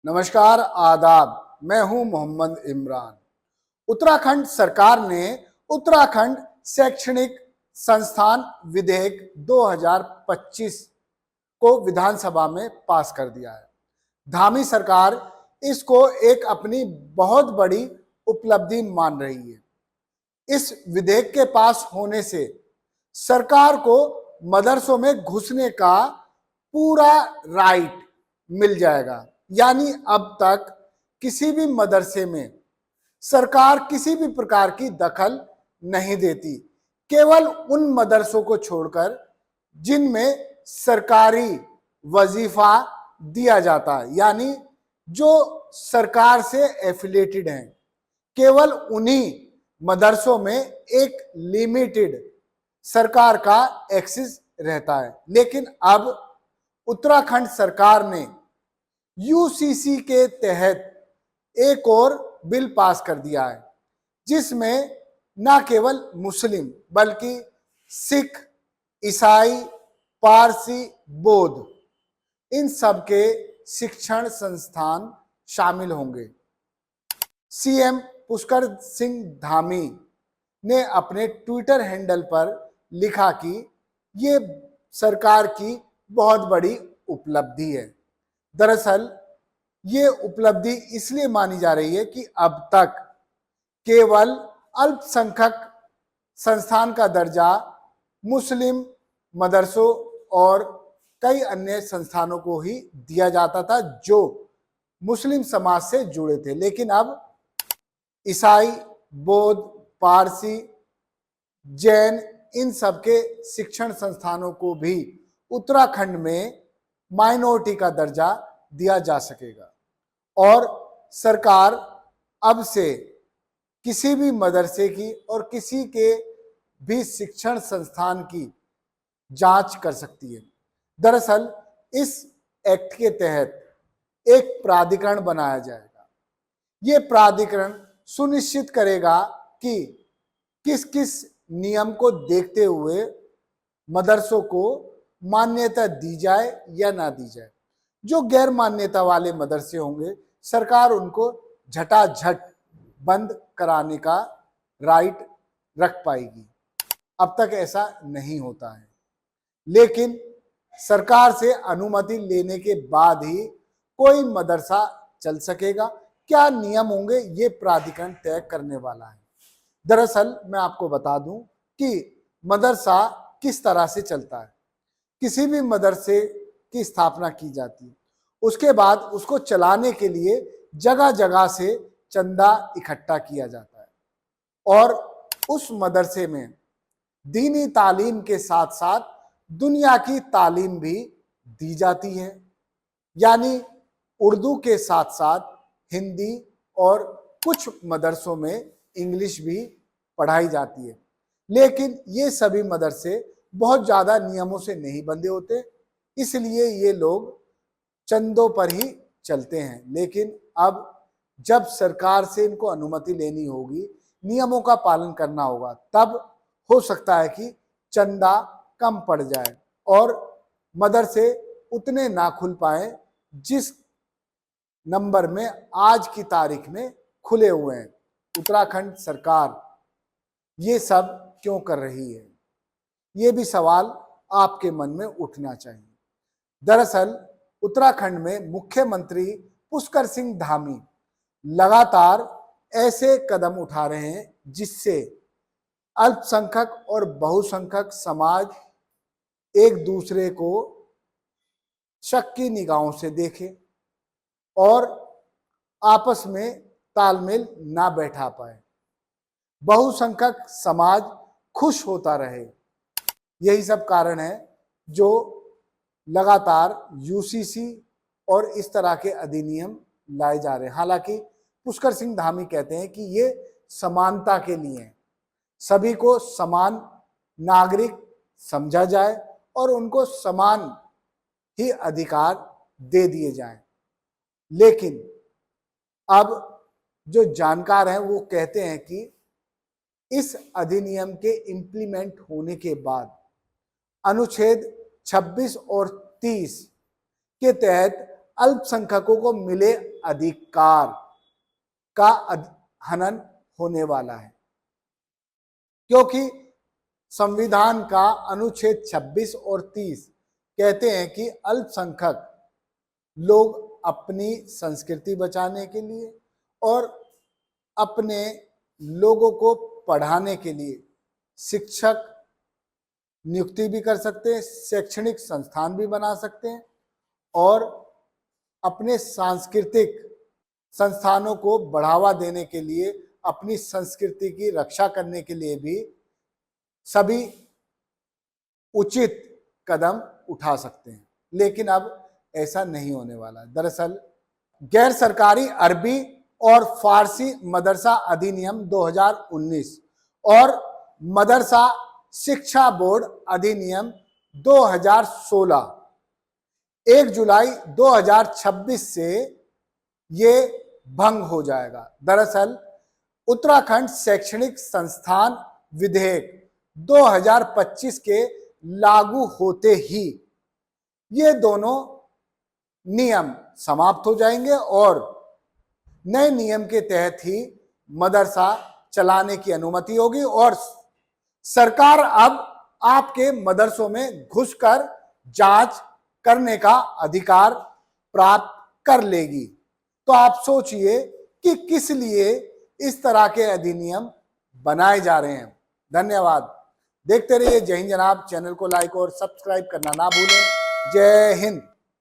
नमस्कार, आदाब। मैं हूं मोहम्मद इमरान। उत्तराखंड सरकार ने उत्तराखंड शैक्षणिक संस्थान विधेयक 2025 को विधानसभा में पास कर दिया है। धामी सरकार इसको एक अपनी बहुत बड़ी उपलब्धि मान रही है। इस विधेयक के पास होने से सरकार को मदरसों में घुसने का पूरा राइट मिल जाएगा। यानी अब तक किसी भी मदरसे में सरकार किसी भी प्रकार की दखल नहीं देती, केवल उन मदरसों को छोड़कर जिनमें सरकारी वजीफा दिया जाता है, यानी जो सरकार से एफिलेटेड हैं। केवल उन्हीं मदरसों में एक लिमिटेड सरकार का एक्सेस रहता है। लेकिन अब उत्तराखंड सरकार ने यूसीसी के तहत एक और बिल पास कर दिया है, जिसमें न केवल मुस्लिम बल्कि सिख, ईसाई, पारसी, बौद्ध इन सब के शिक्षण संस्थान शामिल होंगे। सीएम पुष्कर सिंह धामी ने अपने ट्विटर हैंडल पर लिखा कि ये सरकार की बहुत बड़ी उपलब्धि है। दरअसल ये उपलब्धि इसलिए मानी जा रही है कि अब तक केवल अल्पसंख्यक संस्थान का दर्जा मुस्लिम मदरसों और कई अन्य संस्थानों को ही दिया जाता था जो मुस्लिम समाज से जुड़े थे। लेकिन अब ईसाई, बौद्ध, पारसी, जैन इन सबके शिक्षण संस्थानों को भी उत्तराखंड में माइनॉरिटी का दर्जा दिया जा सकेगा। और सरकार अब से किसी भी मदरसे की और किसी के भी शिक्षण संस्थान की जांच कर सकती है। दरअसल इस एक्ट के तहत एक प्राधिकरण बनाया जाएगा। ये प्राधिकरण सुनिश्चित करेगा कि किस किस नियम को देखते हुए मदरसों को मान्यता दी जाए या ना दी जाए। जो गैर मान्यता वाले मदरसे होंगे, सरकार उनको झटाझट बंद कराने का राइट रख पाएगी। अब तक ऐसा नहीं होता है, लेकिन सरकार से अनुमति लेने के बाद ही कोई मदरसा चल सकेगा। क्या नियम होंगे, ये प्राधिकरण तय करने वाला है। दरअसल मैं आपको बता दूं कि मदरसा किस तरह से चलता है। किसी भी मदरसे की स्थापना की जाती है, उसके बाद उसको चलाने के लिए जगह जगह से चंदा इकट्ठा किया जाता है और उस मदरसे में दीनी तालीम के साथ साथ दुनिया की तालीम भी दी जाती है। यानी उर्दू के साथ साथ हिंदी और कुछ मदरसों में इंग्लिश भी पढ़ाई जाती है। लेकिन ये सभी मदरसे बहुत ज़्यादा नियमों से नहीं बंधे होते, इसलिए ये लोग चंदों पर ही चलते हैं। लेकिन अब जब सरकार से इनको अनुमति लेनी होगी, नियमों का पालन करना होगा, तब हो सकता है कि चंदा कम पड़ जाए और मदरसे उतने ना खुल पाए जिस नंबर में आज की तारीख में खुले हुए हैं। उत्तराखंड सरकार ये सब क्यों कर रही है, ये भी सवाल आपके मन में उठना चाहिए। दरअसल उत्तराखंड में मुख्यमंत्री पुष्कर सिंह धामी लगातार ऐसे कदम उठा रहे हैं जिससे अल्पसंख्यक और बहुसंख्यक समाज एक दूसरे को शक की निगाहों से देखे और आपस में तालमेल ना बैठा पाए, बहुसंख्यक समाज खुश होता रहे। यही सब कारण है जो लगातार यूसीसी और इस तरह के अधिनियम लाए जा रहे हैं। हालांकि पुष्कर सिंह धामी कहते हैं कि ये समानता के लिए है, सभी को समान नागरिक समझा जाए और उनको समान ही अधिकार दे दिए जाएं। लेकिन अब जो जानकार हैं वो कहते हैं कि इस अधिनियम के इम्प्लीमेंट होने के बाद अनुच्छेद 26 और 30 के तहत अल्पसंख्यकों को मिले अधिकार का हनन होने वाला है, क्योंकि संविधान का अनुच्छेद 26 और 30 कहते हैं कि अल्पसंख्यक लोग अपनी संस्कृति बचाने के लिए और अपने लोगों को पढ़ाने के लिए शिक्षक नियुक्ति भी कर सकते हैं, शैक्षणिक संस्थान भी बना सकते हैं और अपने सांस्कृतिक संस्थानों को बढ़ावा देने के लिए, अपनी संस्कृति की रक्षा करने के लिए भी सभी उचित कदम उठा सकते हैं। लेकिन अब ऐसा नहीं होने वाला। दरअसल गैर सरकारी अरबी और फारसी मदरसा अधिनियम 2019 और मदरसा शिक्षा बोर्ड अधिनियम 2016 1 जुलाई 2026 से ये भंग हो जाएगा। दरअसल उत्तराखंड शैक्षणिक संस्थान विधेयक 2025 के लागू होते ही ये दोनों नियम समाप्त हो जाएंगे और नए नियम के तहत ही मदरसा चलाने की अनुमति होगी और सरकार अब आपके मदरसों में घुसकर जांच करने का अधिकार प्राप्त कर लेगी। तो आप सोचिए कि किस लिए इस तरह के अधिनियम बनाए जा रहे हैं। धन्यवाद। देखते रहिए जय हिंद जनाब। चैनल को लाइक और सब्सक्राइब करना ना भूलें। जय हिंद।